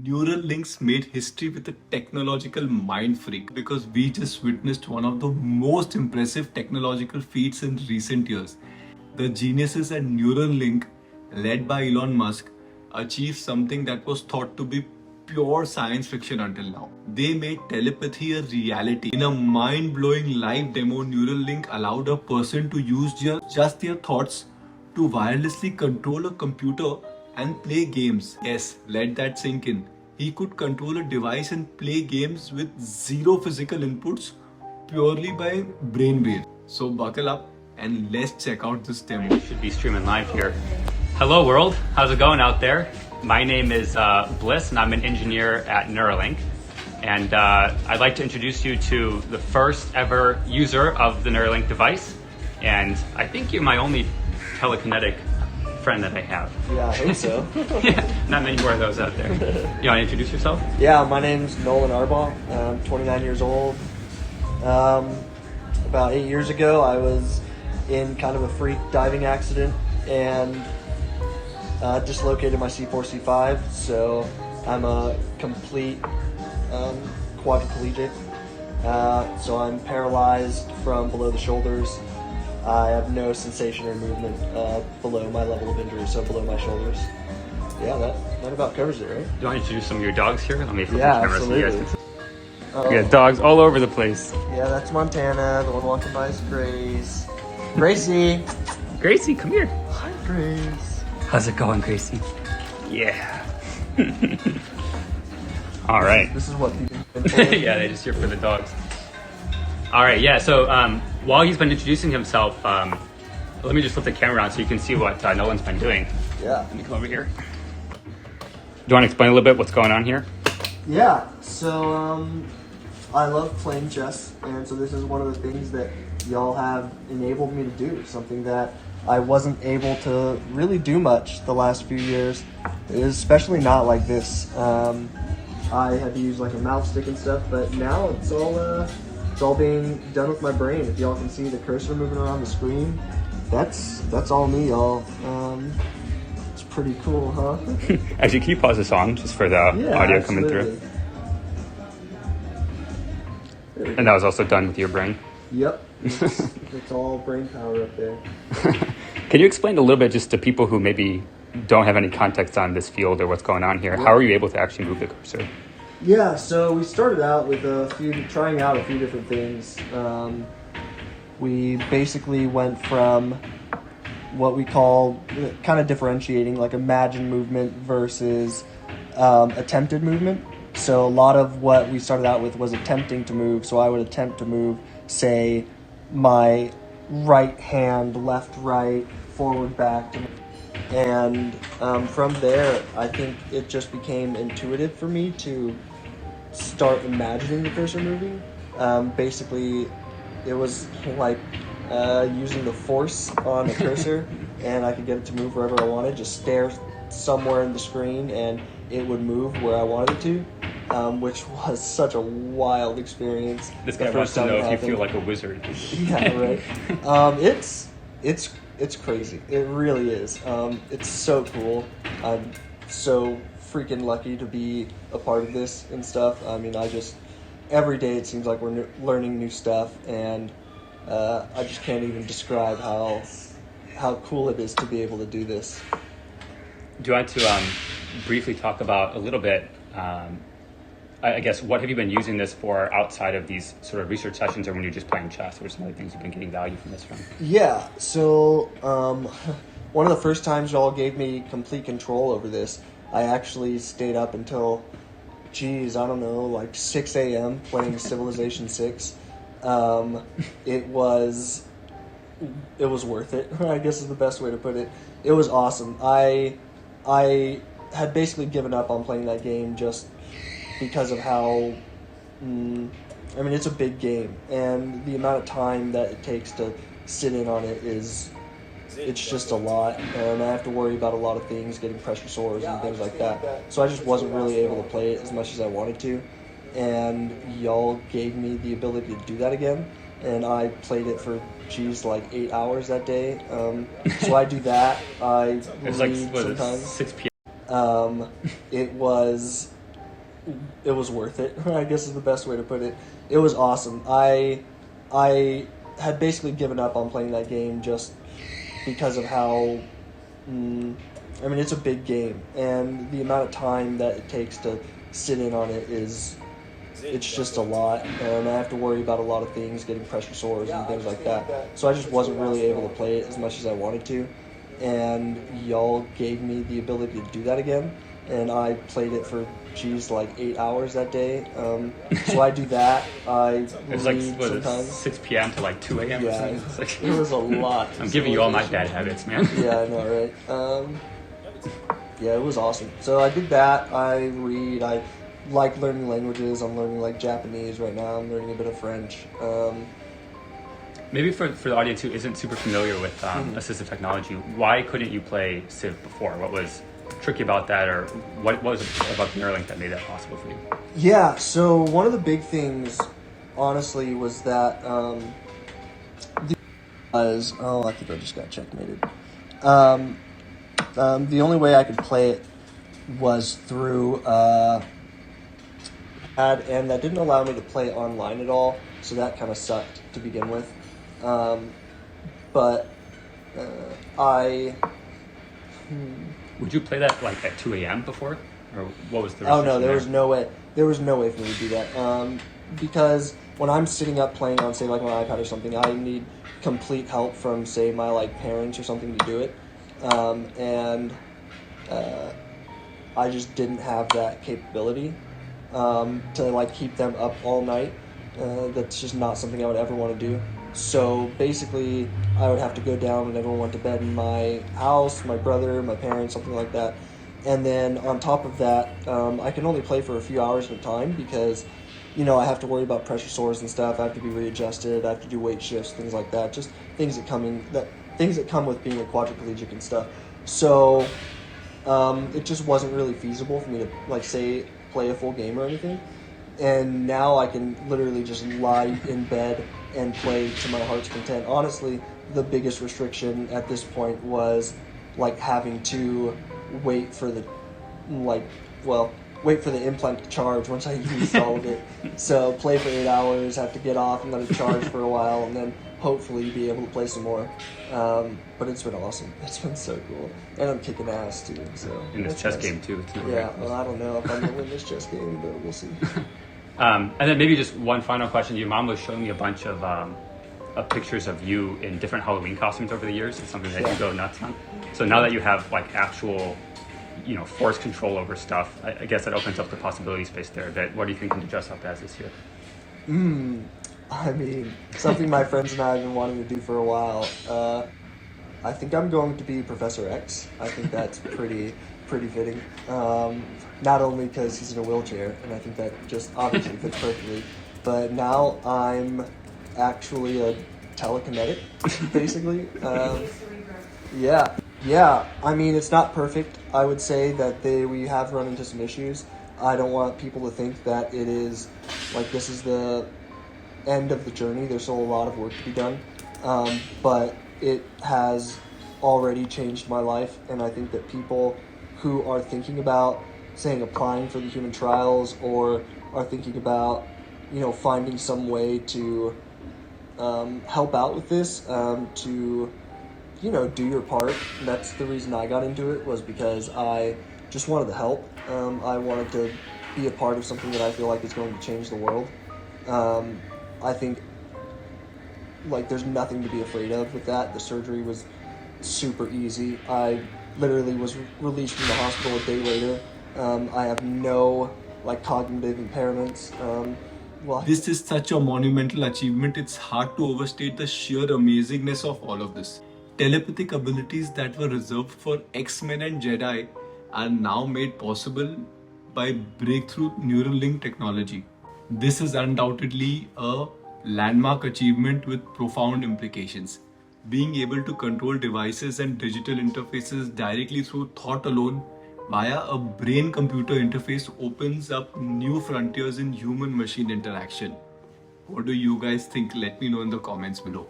Neuralinks made history with a technological mind freak because we just witnessed one of the most impressive technological feats in recent years. The geniuses at Neuralink, led by Elon Musk, achieved something that was thought to be pure science fiction until now. They made telepathy a reality. In a mind-blowing live demo, Neuralink allowed a person to use just their thoughts to wirelessly control a computer and play games. Yes, let that sink in. He could control a device and play games with zero physical inputs purely by brainwave. So buckle up and let's check out this demo. Should be streaming live here. Hello world, how's it going out there? My name is Bliss and I'm an engineer at Neuralink. And I'd like to introduce you to the first ever user of the Neuralink device. And I think you're my only telekinetic friend that I have. Yeah, I think so. Yeah, not many more of those out there. You want to introduce yourself? Yeah, my name's Nolan Arbaugh. I'm 29 years old. About 8 years ago, I was in kind of a freak diving accident and dislocated my C4, C5. So I'm a complete quadriplegic. So I'm paralyzed from below the shoulders. I have no sensation or movement below my level of injury, so below my shoulders. Yeah, that about covers it, right? Do you want to introduce some of your dogs here? Let me flip Yeah, the camera so you guys absolutely. can see. We got dogs all over the place. Yeah, that's Montana. The one walking by is Grace. Gracie! Gracie, come here. Hi, Grace. How's it going, Gracie? Yeah. All right. This is what people have been told. Yeah, they just here for the dogs. All right, yeah, so while he's been introducing himself, let me just flip the camera on so you can see what Nolan's been doing. Yeah. Let me come over here. Do you want to explain a little bit what's going on here? Yeah, so I love playing chess, and so this is one of the things that y'all have enabled me to do, something that I wasn't able to really do much the last few years, especially not like this. I had to use like a mouse stick and stuff, but now it's all being done with my brain. If y'all can see the cursor moving around the screen, that's all me, y'all. It's pretty cool, huh? Actually, can you pause the song just for the audio coming through? And that was also done with your brain? Yep. It's all brain power up there. Can you explain a little bit just to people who maybe don't have any context on this field or what's going on here? How are you able to actually move the cursor? Yeah, so we started out with trying out a few different things. We basically went from what we call kind of differentiating, like imagined movement versus attempted movement. So a lot of what we started out with was attempting to move. So I would attempt to move, say, my right hand, left, right, forward, back. And from there, I think it just became intuitive for me to start imagining the cursor moving. Basically, it was like using the force on a cursor, and I could get it to move wherever I wanted. Just stare somewhere in the screen, and it would move where I wanted it to, which was such a wild experience. This guy wants to know if you feel like a wizard. Yeah, right. It's crazy. It really is. It's so cool. I'm so freaking lucky to be a part of this and stuff. I mean, every day it seems like we're learning new stuff, and I just can't even describe how cool it is to be able to do this. Do you want to briefly talk about a little bit, I guess, what have you been using this for outside of these sort of research sessions, or when you're just playing chess? What are some other things you've been getting value from this from? Yeah, so one of the first times y'all gave me complete control over this, I actually stayed up until, I don't know, like 6 a.m. playing Civilization 6. It was worth it, I guess is the best way to put it. It was awesome. I had basically given up on playing that game just because of how, it's a big game, and the amount of time that it takes to sit in on it it's just a lot, and I have to worry about a lot of things, getting pressure sores and things like that. So I just wasn't really able to play it as much as I wanted to, and y'all gave me the ability to do that again, and I played it for like 8 hours that day. So I do that. I It's read like sometimes. 6 p.m. It was it was worth it. I guess is the best way to put it. It was awesome. I had basically given up on playing that game just because of how. I mean, it's a big game, and the amount of time that it takes to sit in on it it's just a lot, and I have to worry about a lot of things, getting pressure sores and things like that. So I just wasn't really able to play it as much as I wanted to, and y'all gave me the ability to do that again, and I played it for, like 8 hours that day. So I do that. I It's read like, what, sometimes. 6 p.m. to like 2 a.m. or Yeah, something? It's like, it was a lot. I'm giving you all my bad habits, man. Yeah, I know, right? Yeah, it was awesome. So I did that. I read. I like learning languages. I'm learning like Japanese right now. I'm learning a bit of French. Maybe for the audience who isn't super familiar with assistive technology, why couldn't you play Civ before? What was tricky about that, or what was it about Neuralink that made that possible for you? Yeah, so one of the big things, honestly, was that I think I just got checkmated. The only way I could play it was through and that didn't allow me to play online at all, so that kind of sucked to begin with. But I. Would you play that like at 2 a.m. before, or what was the? Oh no, restriction there was no way. There was no way for me to do that. Because when I'm sitting up playing on, say, like my iPad or something, I need complete help from, say, my like parents or something to do it, and I just didn't have that capability to like keep them up all night. That's just not something I would ever want to do. So basically, I would have to go down when everyone went to bed in my house, my brother, my parents, something like that. And then on top of that, I can only play for a few hours at a time because, I have to worry about pressure sores and stuff. I have to be readjusted. I have to do weight shifts, things like that. Just things that come with being a quadriplegic and stuff. So it just wasn't really feasible for me to, like, say, play a full game or anything. And now I can literally just lie in bed and play to my heart's content. Honestly, the biggest restriction at this point was like having to wait for the implant to charge once I used all of it. So play for 8 hours, have to get off and let it charge for a while, and then hopefully be able to play some more. But it's been awesome. It's been so cool, and I'm kicking ass too. So in this chess game too. Yeah, well, I don't know if I'm gonna win this chess game, but we'll see. And then maybe just one final question. Your mom was showing me a bunch of pictures of you in different Halloween costumes over the years. It's something that you go nuts on. So now that you have like actual, force control over stuff, I guess that opens up the possibility space there a bit. What do you think you can dress up as this year? I mean, something my friends and I have been wanting to do for a while. I think I'm going to be Professor X. I think that's pretty fitting. Not only because he's in a wheelchair, and I think that just obviously fits perfectly, but now I'm actually a telekinetic, basically. Yeah. I mean, it's not perfect. I would say that we have run into some issues. I don't want people to think that it is like this is the end of the journey. There's still a lot of work to be done, but it has already changed my life, and I think that people who are thinking about, saying, applying for the human trials, or are thinking about, finding some way to help out with this, to, do your part. That's the reason I got into it, was because I just wanted to help. I wanted to be a part of something that I feel like is going to change the world. I think, like, there's nothing to be afraid of with that. The surgery was super easy. I literally was released from the hospital a day later. I have no, cognitive impairments. This is such a monumental achievement, it's hard to overstate the sheer amazingness of all of this. Telepathic abilities that were reserved for X-Men and Jedi are now made possible by breakthrough Neuralink technology. This is undoubtedly a landmark achievement with profound implications. Being able to control devices and digital interfaces directly through thought alone via a brain-computer interface opens up new frontiers in human-machine interaction. What do you guys think? Let me know in the comments below.